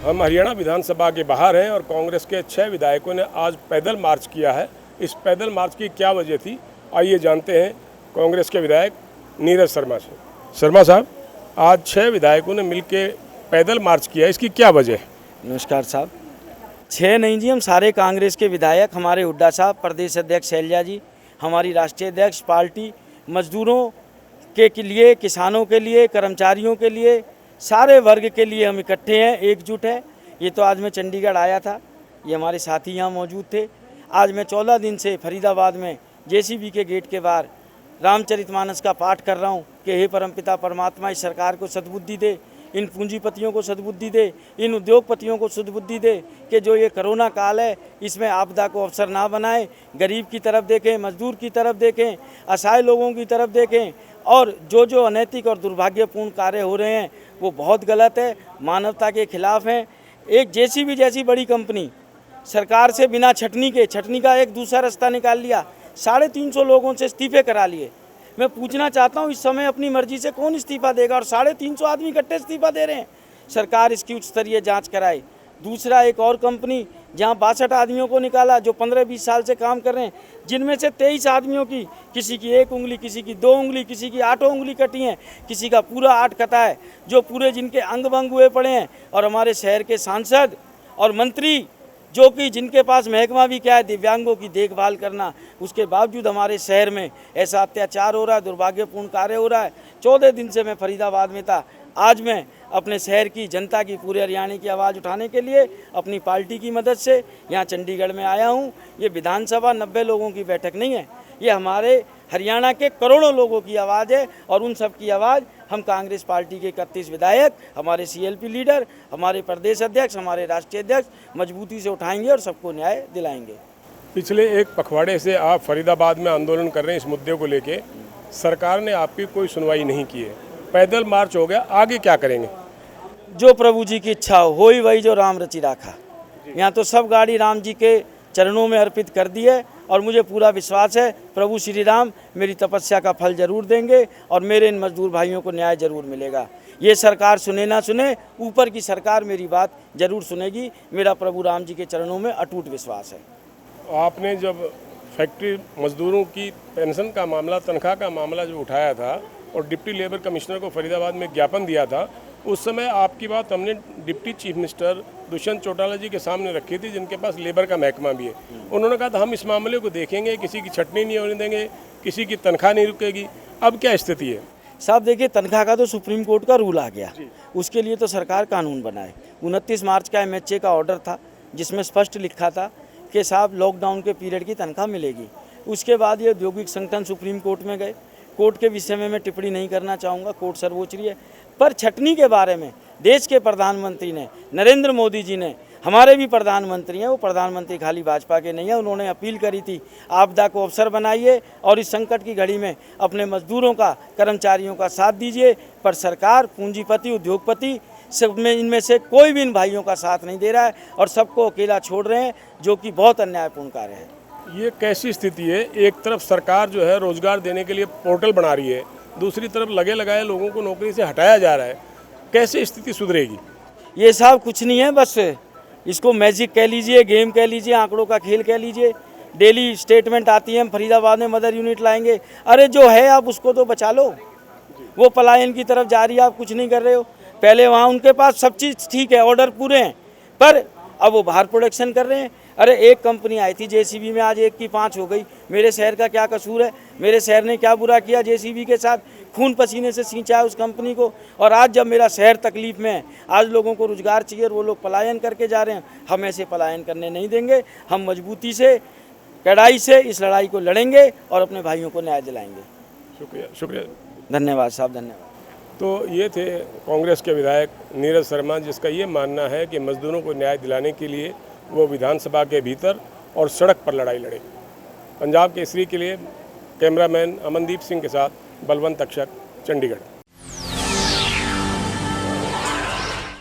हम हरियाणा विधानसभा के बाहर हैं और कांग्रेस के 6 विधायकों ने आज पैदल मार्च किया है। इस पैदल मार्च की क्या वजह थी, आइए जानते हैं कांग्रेस के विधायक नीरज शर्मा से। शर्मा साहब, आज 6 विधायकों ने मिलकर पैदल मार्च किया, इसकी क्या वजह है? नमस्कार साहब। 6 नहीं जी, हम सारे कांग्रेस के विधायक, हमारे हुड्डा साहब, प्रदेश अध्यक्ष शैलजा जी, हमारी राष्ट्रीय अध्यक्ष, पार्टी मजदूरों के लिए, किसानों के लिए, कर्मचारियों के लिए, सारे वर्ग के लिए हम इकट्ठे हैं, एकजुट है। ये तो आज मैं चंडीगढ़ आया था, ये हमारे साथी यहाँ मौजूद थे। आज मैं 14 दिन से फरीदाबाद में जेसीबी के गेट के बाहर रामचरितमानस का पाठ कर रहा हूँ कि हे परमपिता परमात्मा इस सरकार को सद्बुद्धि दे, इन पूंजीपतियों को सद्बुद्धि दे, इन उद्योगपतियों को सद्बुद्धि दे कि जो ये कोरोना काल है इसमें आपदा को अवसर ना बनाए, गरीब की तरफ देखें, मजदूर की तरफ देखें, असहाय लोगों की तरफ देखें। और जो अनैतिक और दुर्भाग्यपूर्ण कार्य हो रहे हैं वो बहुत गलत है, मानवता के खिलाफ हैं। एक जेसीबी जैसी बड़ी कंपनी सरकार से बिना छटनी का एक दूसरा रास्ता निकाल लिया, 350 लोगों से इस्तीफे करा लिए। मैं पूछना चाहता हूँ इस समय अपनी मर्जी से कौन इस्तीफा देगा, और 350 आदमी इकट्ठे इस्तीफा दे रहे हैं। सरकार इसकी उच्च स्तरीय जाँच कराए। दूसरा, एक और कंपनी जहां 62 आदमियों को निकाला जो 15-20 साल से काम कर रहे हैं, जिनमें से 23 आदमियों की, किसी की 1 उंगली, किसी की 2 उंगली, किसी की 8 उंगली कटी हैं, किसी का पूरा 8 कटा है, जो पूरे जिनके अंग भंग हुए पड़े हैं। और हमारे शहर के सांसद और मंत्री जो कि जिनके पास महकमा भी क्या है, दिव्यांगों की देखभाल करना, उसके बावजूद हमारे शहर में ऐसा अत्याचार हो रहा है, दुर्भाग्यपूर्ण कार्य हो रहा है। 14 दिन से मैं फरीदाबाद में था। आज मैं अपने शहर की जनता की, पूरे हरियाणा की आवाज़ उठाने के लिए अपनी पार्टी की मदद से यहाँ चंडीगढ़ में आया हूँ। ये विधानसभा 90 लोगों की बैठक नहीं है, ये हमारे हरियाणा के करोड़ों लोगों की आवाज़ है। और उन सब की आवाज़ हम कांग्रेस पार्टी के 31 विधायक, हमारे सीएलपी लीडर, हमारे प्रदेश अध्यक्ष, हमारे राष्ट्रीय अध्यक्ष मजबूती से उठाएंगे और सबको न्याय दिलाएंगे। पिछले एक पखवाड़े से आप फरीदाबाद में आंदोलन कर रहे हैं इस मुद्दे को लेके, सरकार ने आपकी कोई सुनवाई नहीं की है, पैदल मार्च हो गया, आगे क्या करेंगे? जो प्रभु जी की इच्छा हो ही वही जो राम रचि राखा। यहाँ तो सब गाड़ी राम जी के चरणों में अर्पित कर दी है और मुझे पूरा विश्वास है प्रभु श्री राम मेरी तपस्या का फल जरूर देंगे और मेरे इन मजदूर भाइयों को न्याय जरूर मिलेगा। ये सरकार सुने ना सुने, ऊपर की सरकार मेरी बात जरूर सुनेगी। मेरा प्रभु राम जी के चरणों में अटूट विश्वास है। आपने जब फैक्ट्री मजदूरों की पेंशन का मामला, तनख्वाह का मामला जो उठाया था और डिप्टी लेबर कमिश्नर को फरीदाबाद में ज्ञापन दिया था, उस समय आपकी बात हमने deputy chief minister Dushyant Chautala ji के सामने रखी थी, जिनके पास लेबर का महकमा भी है। उन्होंने कहा था हम इस मामले को देखेंगे, किसी की छटनी नहीं होने देंगे, किसी की तनख्वाह नहीं रुकेगी। अब क्या स्थिति है साहब? देखिए, तनख्वाह का तो सुप्रीम कोर्ट का रूल आ गया, उसके लिए तो सरकार कानून बनाए। 29 मार्च का MHA का ऑर्डर था जिसमें स्पष्ट लिखा था कि साहब लॉकडाउन के पीरियड की तनख्वाह मिलेगी। उसके बाद ये औद्योगिक संगठन सुप्रीम कोर्ट में गए। कोर्ट के विषय में मैं टिप्पणी नहीं करना चाहूँगा, कोर्ट सर्वोच्च है। पर छटनी के बारे में देश के प्रधानमंत्री ने, नरेंद्र मोदी जी ने, हमारे भी प्रधानमंत्री हैं, वो प्रधानमंत्री खाली भाजपा के नहीं है, उन्होंने अपील करी थी आपदा को अवसर बनाइए और इस संकट की घड़ी में अपने मजदूरों का, कर्मचारियों का साथ दीजिए। पर सरकार, पूंजीपति, उद्योगपति, सब में इनमें से कोई भी इन भाइयों का साथ नहीं दे रहा है और सबको अकेला छोड़ रहे हैं, जो कि बहुत अन्यायपूर्ण कार्य है। ये कैसी स्थिति है? एक तरफ सरकार जो है रोजगार देने के लिए पोर्टल बना रही है, दूसरी तरफ लगे लगाए लोगों को नौकरी से हटाया जा रहा है, कैसे स्थिति सुधरेगी? ये साहब कुछ नहीं है, बस इसको मैजिक कह लीजिए, गेम कह लीजिए, आंकड़ों का खेल कह लीजिए। डेली स्टेटमेंट आती है हम फरीदाबाद में मदर यूनिट लाएंगे। अरे जो है आप उसको तो बचा लो, वो पलायन की तरफ जा रही है, आप कुछ नहीं कर रहे हो। पहले वहाँ उनके पास सब चीज़ ठीक है, ऑर्डर पूरे हैं, पर अब वो बाहर प्रोडक्शन कर रहे हैं। अरे एक कंपनी आई थी जेसीबी में, आज 1 की 5 हो गई। मेरे शहर का क्या कसूर है? मेरे शहर ने क्या बुरा किया? जेसीबी के साथ खून पसीने से सींचा है उस कंपनी को। और आज जब मेरा शहर तकलीफ में है, आज लोगों को रोजगार चाहिए और वो लोग पलायन करके जा रहे हैं, हम ऐसे पलायन करने नहीं देंगे। हम मजबूती से, कड़ाई से इस लड़ाई को लड़ेंगे और अपने भाइयों को न्याय दिलाएंगे। शुक्रिया, शुक्रिया। धन्यवाद साहब, धन्यवाद। तो ये थे कांग्रेस के विधायक नीरज शर्मा, जिसका ये मानना है कि मजदूरों को न्याय दिलाने के लिए वो विधानसभा के भीतर और सड़क पर लड़ाई लड़े। पंजाब केसरी के लिए कैमरामैन अमनदीप सिंह के साथ बलवंत अक्षर, चंडीगढ़।